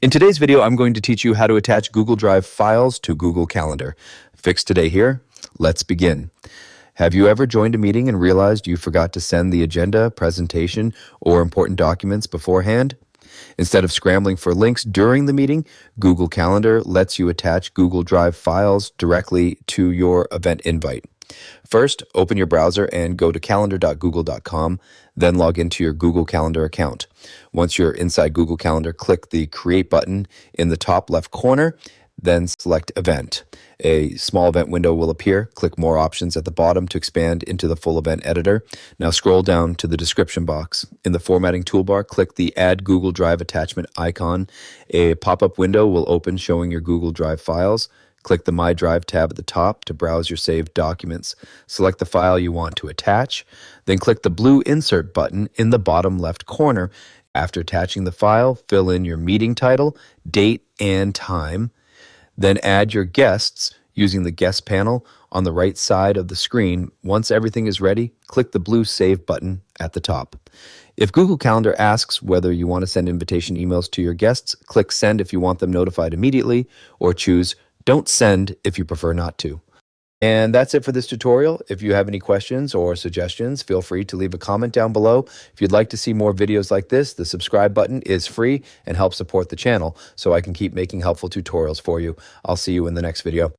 In today's video, I'm going to teach you how to attach Google Drive files to Google Calendar. Fix today here. Let's begin. Have you ever joined a meeting and realized you forgot to send the agenda, presentation, or important documents beforehand? Instead of scrambling for links during the meeting, Google Calendar lets you attach Google Drive files directly to your event invite. First, open your browser and go to calendar.google.com, then log into your Google Calendar account. Once you're inside Google Calendar, click the Create button in the top left corner, then select Event. A small event window will appear. Click More Options at the bottom to expand into the full event editor. Now scroll down to the description box. In the formatting toolbar, click the Add Google Drive Attachment icon. A pop-up window will open showing your Google Drive files. Click the My Drive tab at the top to browse your saved documents. Select the file you want to attach, then click the blue Insert button in the bottom left corner. After attaching the file, fill in your meeting title, date, and time. Then add your guests using the guest panel on the right side of the screen. Once everything is ready, click the blue Save button at the top. If Google Calendar asks whether you want to send invitation emails to your guests, click Send if you want them notified immediately, or choose Don't Send if you prefer not to. And that's it for this tutorial. If you have any questions or suggestions, feel free to leave a comment down below. If you'd like to see more videos like this, the subscribe button is free and helps support the channel so I can keep making helpful tutorials for you. I'll see you in the next video.